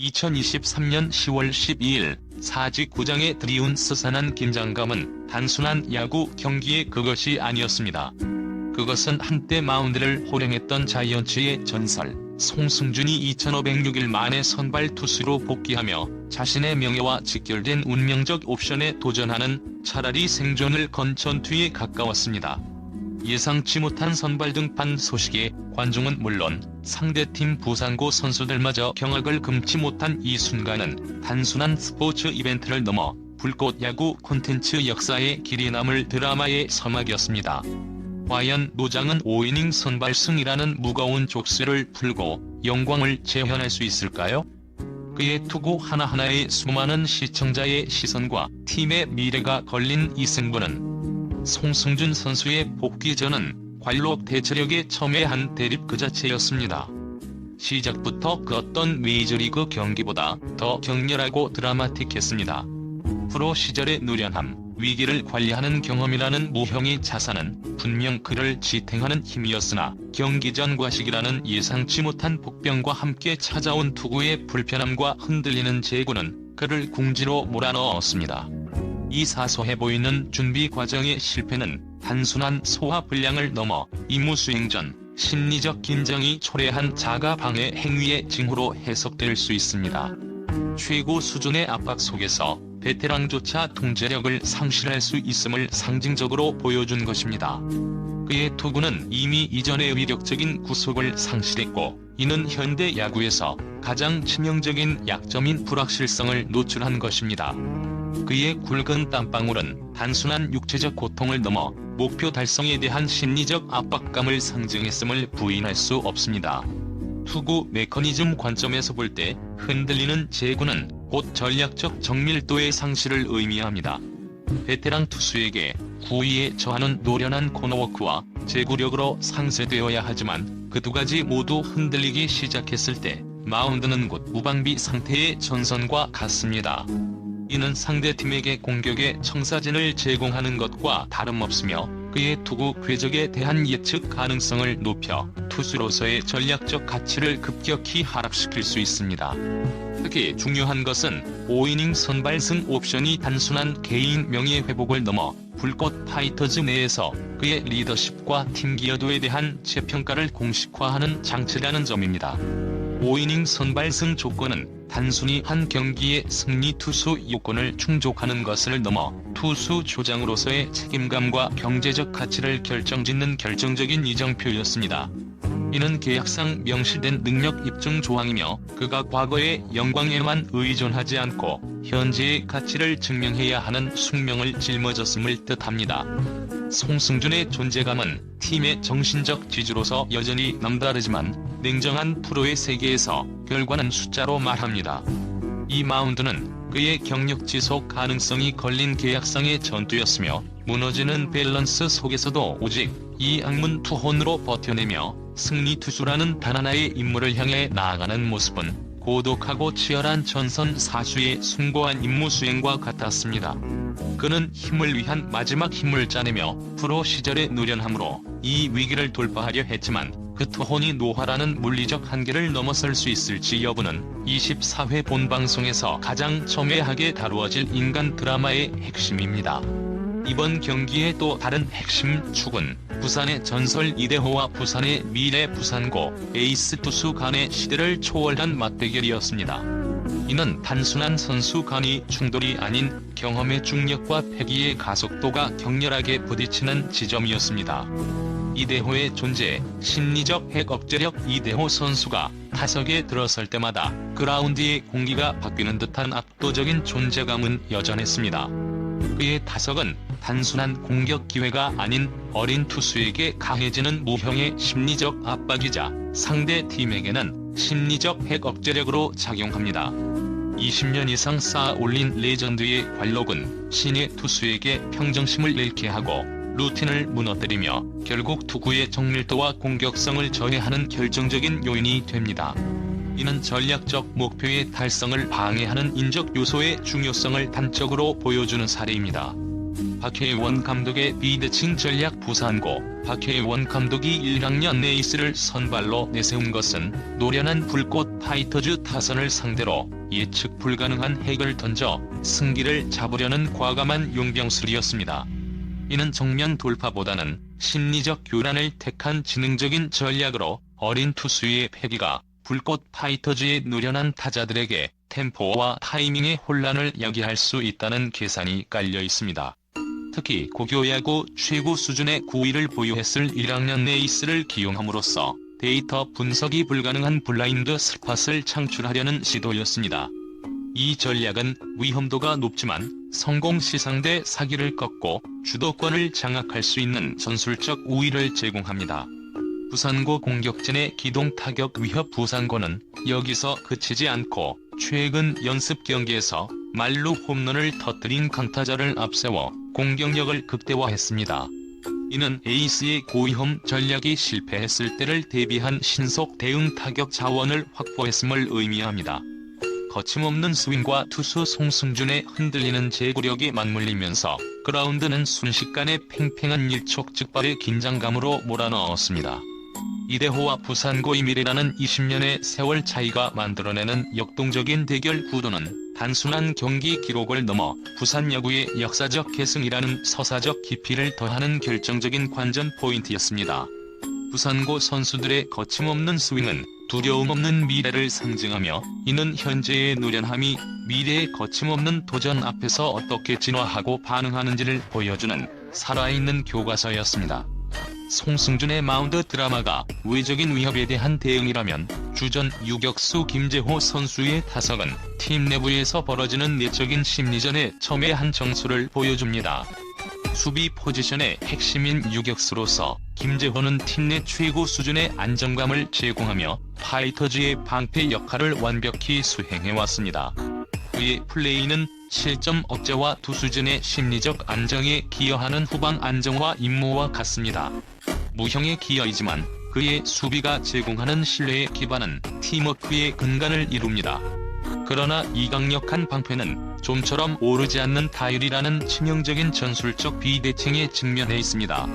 2023년 10월 12일 사직 구장에 들이운 스산한 긴장감은 단순한 야구 경기의 그것이 아니었습니다. 그것은 한때 마운드를 호령했던 자이언츠의 전설 송승준이 2506일 만에 선발 투수로 복귀하며 자신의 명예와 직결된 운명적 옵션에 도전하는 차라리 생존을 건 전투에 가까웠습니다. 예상치 못한 선발 등판 소식에 관중은 물론 상대팀 부상고 선수들마저 경악을 금치 못한 이 순간은 단순한 스포츠 이벤트를 넘어 불꽃 야구 콘텐츠 역사에 길이 남을 드라마의 서막이었습니다. 과연 노장은 5이닝 선발승이라는 무거운 족쇄를 풀고 영광을 재현할 수 있을까요? 그의 투구 하나하나에 수많은 시청자의 시선과 팀의 미래가 걸린 이 승부는 송승준 선수의 복귀 전은 관록 대체력의 첨예한 대립 그 자체였습니다. 시작부터 그 어떤 메이저리그 경기보다 더 격렬하고 드라마틱했습니다. 프로 시절의 노련함, 위기를 관리하는 경험이라는 무형의 자산은 분명 그를 지탱하는 힘이었으나 경기 전 과식이라는 예상치 못한 복병과 함께 찾아온 투구의 불편함과 흔들리는 제구는 그를 궁지로 몰아넣었습니다. 이 사소해 보이는 준비 과정의 실패는 단순한 소화불량을 넘어 임무 수행 전 심리적 긴장이 초래한 자가 방해 행위의 징후로 해석될 수 있습니다. 최고 수준의 압박 속에서 베테랑조차 통제력을 상실할 수 있음을 상징적으로 보여준 것입니다. 그의 투구는 이미 이전의 위력적인 구속을 상실했고 이는 현대 야구에서 가장 치명적인 약점인 불확실성을 노출한 것입니다. 그의 굵은 땀방울은 단순한 육체적 고통을 넘어 목표 달성에 대한 심리적 압박감을 상징했음을 부인할 수 없습니다. 투구 메커니즘 관점에서 볼 때 흔들리는 제구는 곧 전략적 정밀도의 상실을 의미합니다. 베테랑 투수에게 구위에 처하는 노련한 코너워크와 제구력으로 상쇄되어야 하지만 그 두 가지 모두 흔들리기 시작했을 때 마운드는 곧 무방비 상태의 전선과 같습니다. 이는 상대팀에게 공격의 청사진을 제공하는 것과 다름없으며 그의 투구 궤적에 대한 예측 가능성을 높여 투수로서의 전략적 가치를 급격히 하락시킬 수 있습니다. 특히 중요한 것은 5이닝 선발승 옵션이 단순한 개인 명예 회복을 넘어 불꽃 파이터즈 내에서 그의 리더십과 팀 기여도에 대한 재평가를 공식화하는 장치라는 점입니다. 5이닝 선발승 조건은 단순히 한 경기의 승리 투수 요건을 충족하는 것을 넘어 투수 조장으로서의 책임감과 경제적 가치를 결정짓는 결정적인 이정표였습니다. 이는 계약상 명시된 능력 입증 조항이며 그가 과거의 영광에만 의존하지 않고 현재의 가치를 증명해야 하는 숙명을 짊어졌음을 뜻합니다. 송승준의 존재감은 팀의 정신적 지주로서 여전히 남다르지만 냉정한 프로의 세계에서 결과는 숫자로 말합니다. 이 마운드는 그의 경력 지속 가능성이 걸린 계약상의 전투였으며 무너지는 밸런스 속에서도 오직 이 악문 투혼으로 버텨내며 승리 투수라는 단 하나의 임무를 향해 나아가는 모습은 고독하고 치열한 전선 사수의 숭고한 임무 수행과 같았습니다. 그는 힘을 위한 마지막 힘을 짜내며 프로 시절의 노련함으로 이 위기를 돌파하려 했지만 그 투혼이 노화라는 물리적 한계를 넘어설 수 있을지 여부는 24회 본방송에서 가장 첨예하게 다루어질 인간 드라마의 핵심입니다. 이번 경기의 또 다른 핵심 축은 부산의 전설 이대호와 부산의 미래 부산고 에이스 투수 간의 시대를 초월한 맞대결이었습니다. 이는 단순한 선수 간의 충돌이 아닌 경험의 중력과 패기의 가속도가 격렬하게 부딪히는 지점이었습니다. 이대호의 존재, 심리적 핵 억제력. 이대호 선수가 타석에 들어설 때마다 그라운드의 공기가 바뀌는 듯한 압도적인 존재감은 여전했습니다. 그의 타석은 단순한 공격 기회가 아닌 어린 투수에게 가해지는 무형의 심리적 압박이자 상대 팀에게는 심리적 핵 억제력으로 작용합니다. 20년 이상 쌓아 올린 레전드의 관록은 신예 투수에게 평정심을 잃게 하고 루틴을 무너뜨리며 결국 투구의 정밀도와 공격성을 저해하는 결정적인 요인이 됩니다. 이는 전략적 목표의 달성을 방해하는 인적 요소의 중요성을 단적으로 보여주는 사례입니다. 박혜원 감독의 비대칭 전략 부산고. 박혜원 감독이 1학년 에이스를 선발로 내세운 것은 노련한 불꽃 파이터즈 타선을 상대로 예측 불가능한 핵을 던져 승기를 잡으려는 과감한 용병술이었습니다. 이는 정면 돌파보다는 심리적 교란을 택한 지능적인 전략으로 어린 투수의 패기가 불꽃 파이터즈의 노련한 타자들에게 템포와 타이밍의 혼란을 야기할 수 있다는 계산이 깔려 있습니다. 특히 고교야구 최고 수준의 구위를 보유했을 1학년 에이스를 기용함으로써 데이터 분석이 불가능한 블라인드 스팟을 창출하려는 시도였습니다. 이 전략은 위험도가 높지만 성공 시상대 사기를 꺾고 주도권을 장악할 수 있는 전술적 우위를 제공합니다. 부산고 공격진의 기동 타격 위협. 부산고는 여기서 그치지 않고 최근 연습 경기에서 말루 홈런을 터뜨린 강타자를 앞세워 공격력을 극대화했습니다. 이는 에이스의 고위험 전략이 실패했을 때를 대비한 신속 대응 타격 자원을 확보했음을 의미합니다. 거침없는 스윙과 투수 송승준의 흔들리는 제구력이 맞물리면서 그라운드는 순식간에 팽팽한 일촉즉발의 긴장감으로 몰아넣었습니다. 이대호와 부산고의 미래라는 20년의 세월 차이가 만들어내는 역동적인 대결 구도는 단순한 경기 기록을 넘어 부산 야구의 역사적 계승이라는 서사적 깊이를 더하는 결정적인 관전 포인트였습니다. 부산고 선수들의 거침없는 스윙은 두려움 없는 미래를 상징하며, 이는 현재의 노련함이 미래의 거침없는 도전 앞에서 어떻게 진화하고 반응하는지를 보여주는 살아있는 교과서였습니다. 송승준의 마운드 드라마가 외적인 위협에 대한 대응이라면, 주전 유격수 김재호 선수의 타석은 팀 내부에서 벌어지는 내적인 심리전의 첨예한 정수를 보여줍니다. 수비 포지션의 핵심인 유격수로서 김재호는 팀 내 최고 수준의 안정감을 제공하며 파이터즈의 방패 역할을 완벽히 수행해왔습니다. 그의 플레이는 실점 억제와 투수진의 심리적 안정에 기여하는 후방 안정화 임무와 같습니다. 무형의 기여이지만 그의 수비가 제공하는 신뢰의 기반은 팀워크의 근간을 이룹니다. 그러나 이 강력한 방패는 좀처럼 오르지 않는 타율이라는 치명적인 전술적 비대칭에 직면해 있습니다.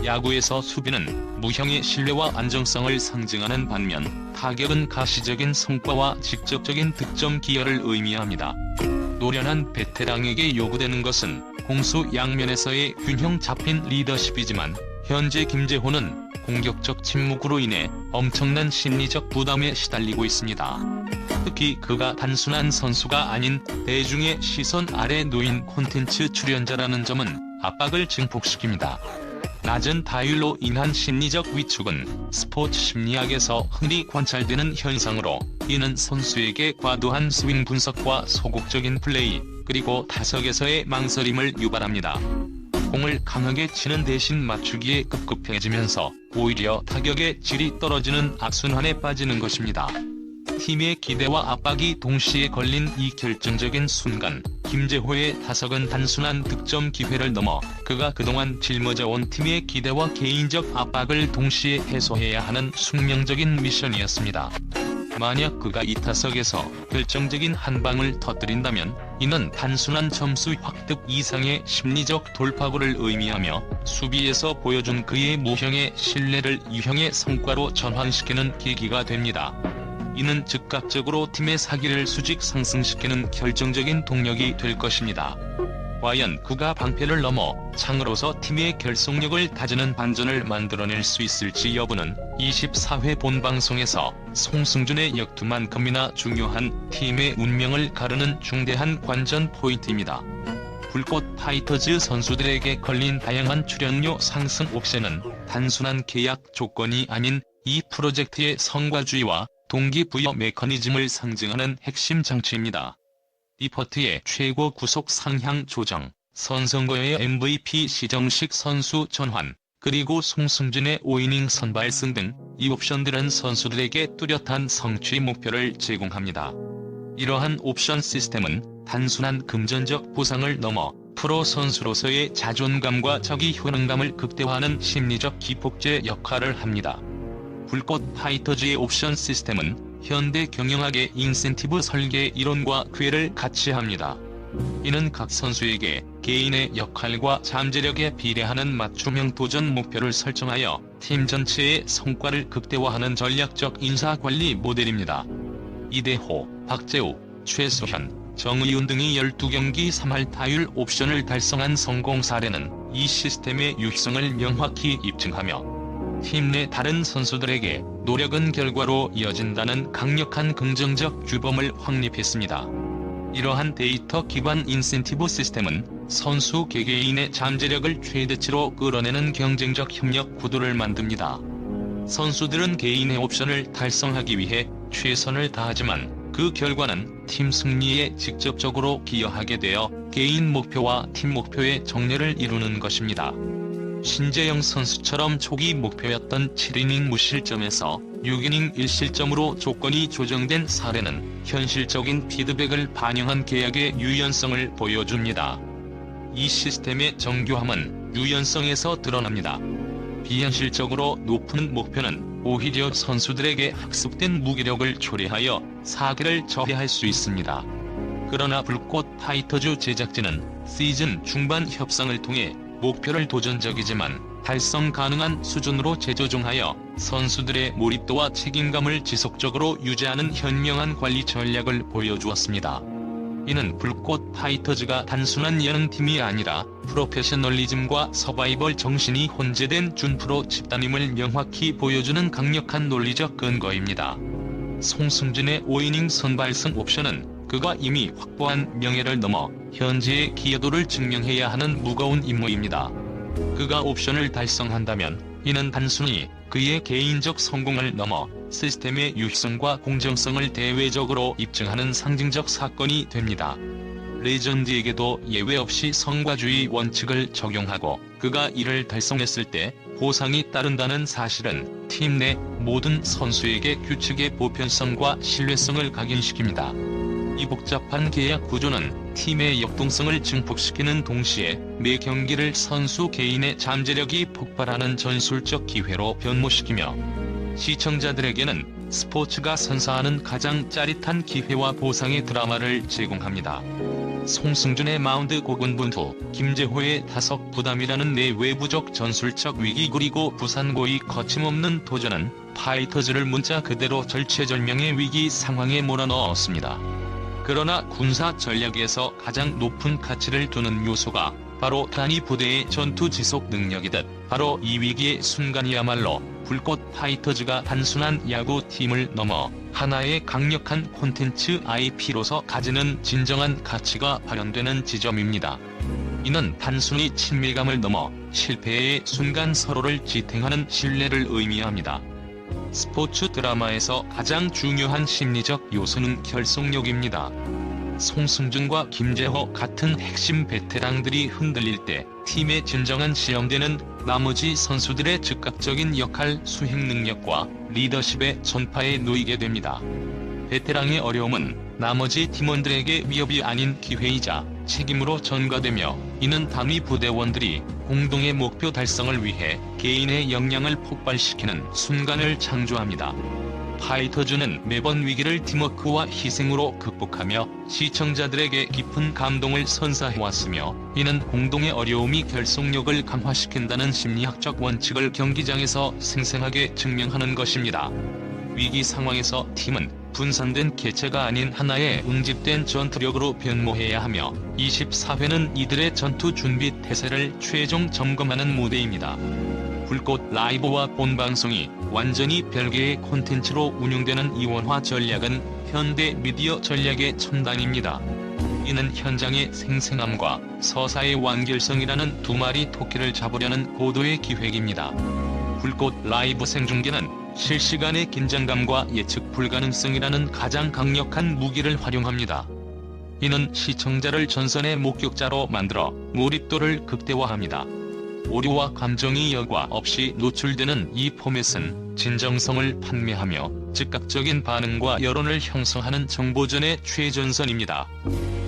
야구에서 수비는 무형의 신뢰와 안정성을 상징하는 반면, 타격은 가시적인 성과와 직접적인 득점 기여를 의미합니다. 노련한 베테랑에게 요구되는 것은 공수 양면에서의 균형 잡힌 리더십이지만, 현재 김재호는 공격적 침묵으로 인해 엄청난 심리적 부담에 시달리고 있습니다. 특히 그가 단순한 선수가 아닌 대중의 시선 아래 놓인 콘텐츠 출연자라는 점은 압박을 증폭시킵니다. 낮은 타율로 인한 심리적 위축은 스포츠 심리학에서 흔히 관찰되는 현상으로, 이는 선수에게 과도한 스윙 분석과 소극적인 플레이, 그리고 타석에서의 망설임을 유발합니다. 공을 강하게 치는 대신 맞추기에 급급해지면서 오히려 타격의 질이 떨어지는 악순환에 빠지는 것입니다. 팀의 기대와 압박이 동시에 걸린 이 결정적인 순간, 김재호의 타석은 단순한 득점 기회를 넘어 그가 그동안 짊어져온 팀의 기대와 개인적 압박을 동시에 해소해야 하는 숙명적인 미션이었습니다. 만약 그가 이 타석에서 결정적인 한 방을 터뜨린다면, 이는 단순한 점수 획득 이상의 심리적 돌파구를 의미하며, 수비에서 보여준 그의 무형의 신뢰를 유형의 성과로 전환시키는 계기가 됩니다. 이는 즉각적으로 팀의 사기를 수직 상승시키는 결정적인 동력이 될 것입니다. 과연 그가 방패를 넘어 창으로서 팀의 결속력을 다지는 반전을 만들어낼 수 있을지 여부는 24회 본방송에서 송승준의 역투만큼이나 중요한 팀의 운명을 가르는 중대한 관전 포인트입니다. 불꽃 파이터즈 선수들에게 걸린 다양한 출연료 상승 옵션은 단순한 계약 조건이 아닌 이 프로젝트의 성과주의와 동기부여 메커니즘을 상징하는 핵심 장치입니다. 디퍼트의 최고 구속 상향 조정, 선성거의 MVP 시정식 선수 전환, 그리고 송승준의 5이닝 선발승 등 이 옵션들은 선수들에게 뚜렷한 성취 목표를 제공합니다. 이러한 옵션 시스템은 단순한 금전적 보상을 넘어 프로 선수로서의 자존감과 적기 효능감을 극대화하는 심리적 기폭제 역할을 합니다. 불꽃 파이터즈의 옵션 시스템은 현대 경영학의 인센티브 설계 이론과 궤를 같이 합니다. 이는 각 선수에게 개인의 역할과 잠재력에 비례하는 맞춤형 도전 목표를 설정하여 팀 전체의 성과를 극대화하는 전략적 인사관리 모델입니다. 이대호, 박재우, 최수현, 정의훈 등이 12경기 3할 타율 옵션을 달성한 성공 사례는 이 시스템의 유효성을 명확히 입증하며 팀 내 다른 선수들에게 노력은 결과로 이어진다는 강력한 긍정적 규범을 확립했습니다. 이러한 데이터 기반 인센티브 시스템은 선수 개개인의 잠재력을 최대치로 끌어내는 경쟁적 협력 구도를 만듭니다. 선수들은 개인의 옵션을 달성하기 위해 최선을 다하지만 그 결과는 팀 승리에 직접적으로 기여하게 되어 개인 목표와 팀 목표의 정렬을 이루는 것입니다. 신재영 선수처럼 초기 목표였던 7이닝 무실점에서 6이닝 1실점으로 조건이 조정된 사례는 현실적인 피드백을 반영한 계약의 유연성을 보여줍니다. 이 시스템의 정교함은 유연성에서 드러납니다. 비현실적으로 높은 목표는 오히려 선수들에게 학습된 무기력을 초래하여 사기를 저해할 수 있습니다. 그러나 불꽃 파이터즈 제작진은 시즌 중반 협상을 통해 목표를 도전적이지만 달성 가능한 수준으로 재조정하여 선수들의 몰입도와 책임감을 지속적으로 유지하는 현명한 관리 전략을 보여주었습니다. 이는 불꽃 파이터즈가 단순한 예능팀이 아니라 프로페셔널리즘과 서바이벌 정신이 혼재된 준프로 집단임을 명확히 보여주는 강력한 논리적 근거입니다. 송승준의 5이닝 선발승 옵션은 그가 이미 확보한 명예를 넘어 현재의 기여도를 증명해야 하는 무거운 임무입니다. 그가 옵션을 달성한다면 이는 단순히 그의 개인적 성공을 넘어 시스템의 유효성과 공정성을 대외적으로 입증하는 상징적 사건이 됩니다. 레전드에게도 예외 없이 성과주의 원칙을 적용하고 그가 이를 달성했을 때 보상이 따른다는 사실은 팀 내 모든 선수에게 규칙의 보편성과 신뢰성을 각인시킵니다. 이 복잡한 계약 구조는 팀의 역동성을 증폭시키는 동시에 매 경기를 선수 개인의 잠재력이 폭발하는 전술적 기회로 변모시키며 시청자들에게는 스포츠가 선사하는 가장 짜릿한 기회와 보상의 드라마를 제공합니다. 송승준의 마운드 고군분투, 김재호의 타석 부담이라는 내외부적 전술적 위기 그리고 부산고의 거침없는 도전은 파이터즈를 문자 그대로 절체절명의 위기 상황에 몰아넣었습니다. 그러나 군사 전략에서 가장 높은 가치를 두는 요소가 바로 단위 부대의 전투 지속 능력이듯 바로 이 위기의 순간이야말로 불꽃 파이터즈가 단순한 야구팀을 넘어 하나의 강력한 콘텐츠 IP로서 가지는 진정한 가치가 발현되는 지점입니다. 이는 단순히 친밀감을 넘어 실패의 순간 서로를 지탱하는 신뢰를 의미합니다. 스포츠 드라마에서 가장 중요한 심리적 요소는 결속력입니다. 송승준과 김재호 같은 핵심 베테랑들이 흔들릴 때 팀의 진정한 시험대는 나머지 선수들의 즉각적인 역할 수행 능력과 리더십의 전파에 놓이게 됩니다. 베테랑의 어려움은 나머지 팀원들에게 위협이 아닌 기회이자 책임으로 전가되며 이는 단위 부대원들이 공동의 목표 달성을 위해 개인의 역량을 폭발시키는 순간을 창조합니다. 파이터즈는 매번 위기를 팀워크와 희생으로 극복하며 시청자들에게 깊은 감동을 선사해왔으며 이는 공동의 어려움이 결속력을 강화시킨다는 심리학적 원칙을 경기장에서 생생하게 증명하는 것입니다. 위기 상황에서 팀은 분산된 개체가 아닌 하나의 응집된 전투력으로 변모해야 하며 24회는 이들의 전투 준비 태세를 최종 점검하는 무대입니다. 불꽃 라이브와 본방송이 완전히 별개의 콘텐츠로 운영되는 이원화 전략은 현대 미디어 전략의 첨단입니다. 이는 현장의 생생함과 서사의 완결성이라는 두 마리 토끼를 잡으려는 고도의 기획입니다. 불꽃 라이브 생중계는 실시간의 긴장감과 예측 불가능성이라는 가장 강력한 무기를 활용합니다. 이는 시청자를 전선의 목격자로 만들어 몰입도를 극대화합니다. 오류와 감정이 여과 없이 노출되는 이 포맷은 진정성을 판매하며 즉각적인 반응과 여론을 형성하는 정보전의 최전선입니다.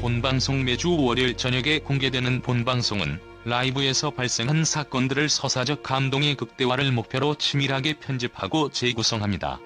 본방송 매주 월요일 저녁에 공개되는 본방송은 라이브에서 발생한 사건들을 서사적 감동의 극대화를 목표로 치밀하게 편집하고 재구성합니다.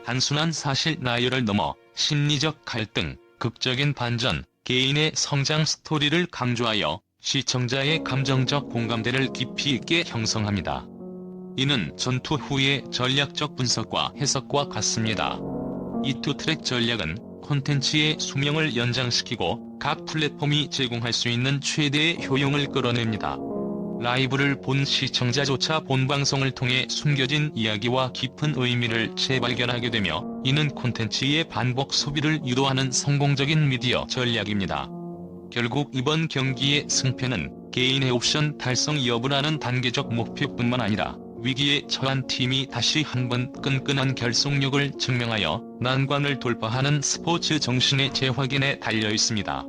단순한 사실 나열을 넘어 심리적 갈등, 극적인 반전, 개인의 성장 스토리를 강조하여 시청자의 감정적 공감대를 깊이 있게 형성합니다. 이는 전투 후의 전략적 분석과 해석과 같습니다. 이 투 트랙 전략은 콘텐츠의 수명을 연장시키고 각 플랫폼이 제공할 수 있는 최대의 효용을 끌어냅니다. 라이브를 본 시청자조차 본방송을 통해 숨겨진 이야기와 깊은 의미를 재발견하게 되며, 이는 콘텐츠의 반복 소비를 유도하는 성공적인 미디어 전략입니다. 결국 이번 경기의 승패는 개인의 옵션 달성 여부라는 단계적 목표뿐만 아니라 위기에 처한 팀이 다시 한번 끈끈한 결속력을 증명하여 난관을 돌파하는 스포츠 정신의 재확인에 달려 있습니다.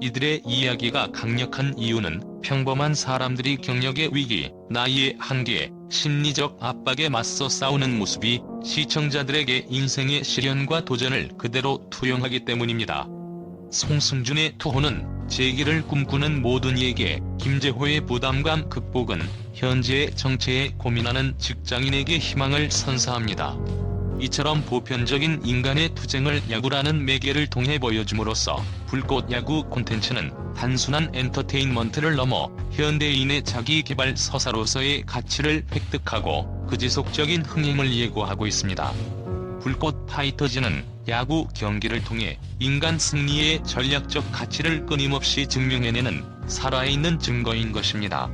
이들의 이야기가 강력한 이유는 평범한 사람들이 경력의 위기, 나이의 한계, 심리적 압박에 맞서 싸우는 모습이 시청자들에게 인생의 시련과 도전을 그대로 투영하기 때문입니다. 송승준의 투혼은 재기를 꿈꾸는 모든 이에게, 김재호의 부담감 극복은 현재의 정체에 고민하는 직장인에게 희망을 선사합니다. 이처럼 보편적인 인간의 투쟁을 야구라는 매개를 통해 보여줌으로써 불꽃 야구 콘텐츠는 단순한 엔터테인먼트를 넘어 현대인의 자기개발 서사로서의 가치를 획득하고 그 지속적인 흥행을 예고하고 있습니다. 불꽃 파이터즈는 야구 경기를 통해 인간 승리의 전략적 가치를 끊임없이 증명해내는 살아있는 증거인 것입니다.